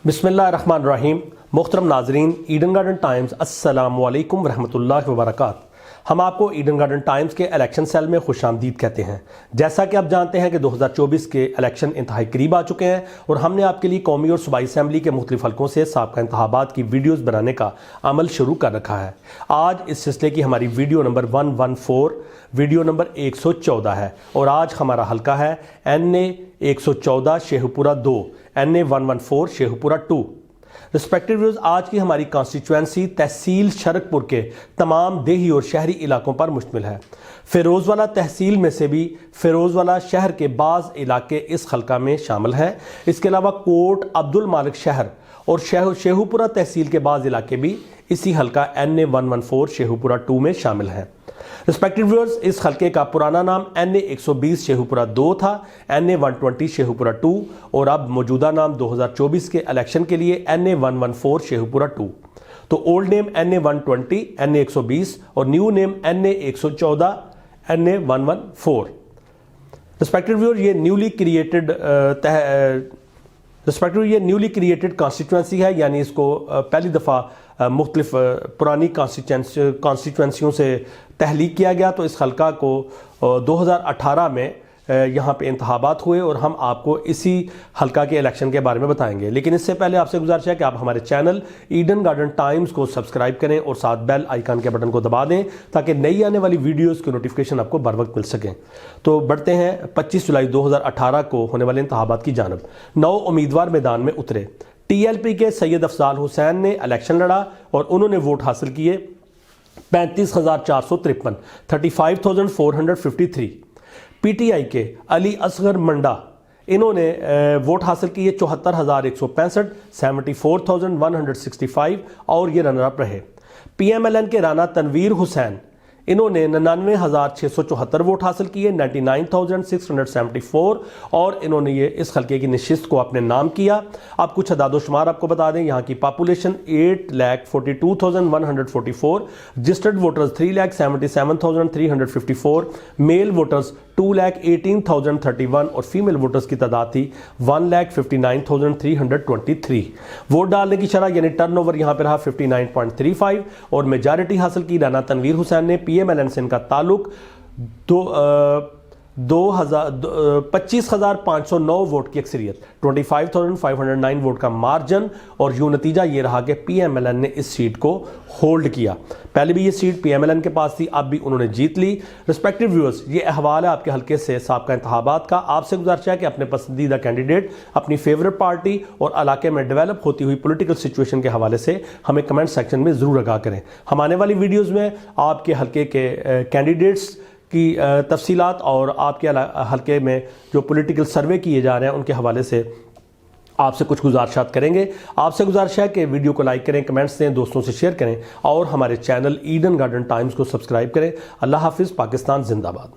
बिस्मिल्लाहिर्रहमानिर्रहीम। मुहतरम नाजरीन, Eden garden times अस्सलामु अलैकुम वरहमतुल्लाहि वबरकातुहू। हम आपको ईडन गार्डन टाइम्स के इलेक्शन सेल में खुशामदीद कहते हैं। जैसा कि आप जानते हैं कि 2024 के इलेक्शन इंतहाई करीब आ चुके हैं और हमने आपके लिए कौमी और सूबाई असम्बली के मुख्तलिफ हलकों से साबका इंतखाबात की वीडियोज़ बनाने का अमल शुरू कर रखा है। आज इस सिलसिले की हमारी वीडियो नंबर 114 वीडियो नंबर 114 है और आज हमारा हलका है NA 114 Sheikhpura 2, NA 114 Sheikhpura 2। Respective views, आज की हमारी कॉन्स्टिट्यूएंसी तहसील शरकपुर के तमाम देही और शहरी इलाकों पर मुश्तमिल है। फ़िरोज़वाला तहसील में से भी फ़िरोज़वाला शहर के बाज़ इलाके इस हल्का में शामिल हैं। इसके अलावा कोट अब्दुल मालिक शहर और शेखपुरा तहसील के बाज़ इलाके भी इसी हल्का NA 114 शेखपुरा 2 में शामिल हैं। रिस्पेक्टिव व्यूअर्स, इस हल्के का पुराना नाम NA 120 शेखपुरा 2 था, NA 120 शेखपुरा 2 और अब मौजूदा नाम 2024 के इलेक्शन के लिए NA 114 शेखपुरा 2। तो ओल्ड नेम NA 120 NA 120 और new name NA 114 NA 114। Respective viewers, ये न्यूली क्रिएटेड कॉन्स्टिट्यूएंसी है, यानी इसको पहली दफ़ा मुख्तलिफ पुरानी कॉन्स्टिट्यूएंसियों से तहलीक किया गया। तो इस हल्का को 2018 में यहाँ पे इंतखाबात हुए और हम आपको इसी हल्का के इलेक्शन के बारे में बताएंगे। लेकिन इससे पहले आपसे गुजारिश है कि आप हमारे चैनल ईडन गार्डन टाइम्स को सब्सक्राइब करें और साथ बेल आइकन के बटन को दबा दें ताकि नई आने वाली वीडियोस की नोटिफिकेशन आपको बर वक्त मिल सकें। तो बढ़ते हैं 25 जुलाई 2018 को होने वाले इंतखाबात की जानब। 9 उम्मीदवार मैदान में उतरे। TLP के सैयद अफजाल हुसैन ने इलेक्शन लड़ा और उन्होंने वोट हासिल किए 35,453, 35,453। PTI के अली असगर मंडा, इन्होंने वोट हासिल किए 74,165, 74,165 और ये रनर अप रहे। PMLN के राना तनवीर हुसैन, इन्होंने 99,674 वोट हासिल किए, 99,674 और इन्होंने ये इस हल्के की नशिस्त को अपने नाम किया। अब कुछ अदादोशुमार आपको बता दें। यहाँ की population 8,42,144, registered voters 3,77,354, male voters 2,18,031 और फीमेल वोटर्स की तादाद थी 1,59,323। वोट डालने की शरह यानी टर्नओवर यहाँ पर रहा 59.35 और मेजॉरिटी हासिल की राना तनवीर हुसैन ने। PMLN से इनका ताल्लुक 25,509 वोट की अक्सरियत, 25,509 वोट का मार्जिन और यूं नतीजा ये रहा कि PMLN ने इस सीट को होल्ड किया। पहले भी ये सीट PMLN के पास थी, अब भी उन्होंने जीत ली। रिस्पेक्टिव व्यूअर्स, ये अहवाल है आपके हल्के से साबका इंतखाबात का। आपसे गुजारिश है कि अपने पसंदीदा कैंडिडेट, अपनी फेवरेट पार्टी और इलाके में डेवलप होती हुई पॉलिटिकल सिचुएशन के हवाले से हमें कमेंट सेक्शन में ज़रूर आगाह करें। हम आने वाली वीडियोज़ में आपके हल्के के कैंडिडेट्स की तफसीलात और आपके हल्के में जो पॉलिटिकल सर्वे किए जा रहे हैं उनके हवाले से आपसे कुछ गुजारिशात करेंगे। आपसे गुजारिश है कि वीडियो को लाइक करें, कमेंट्स दें, दोस्तों से शेयर करें और हमारे चैनल ईडन गार्डन टाइम्स को सब्सक्राइब करें। अल्लाह हाफिज़। पाकिस्तान जिंदाबाद।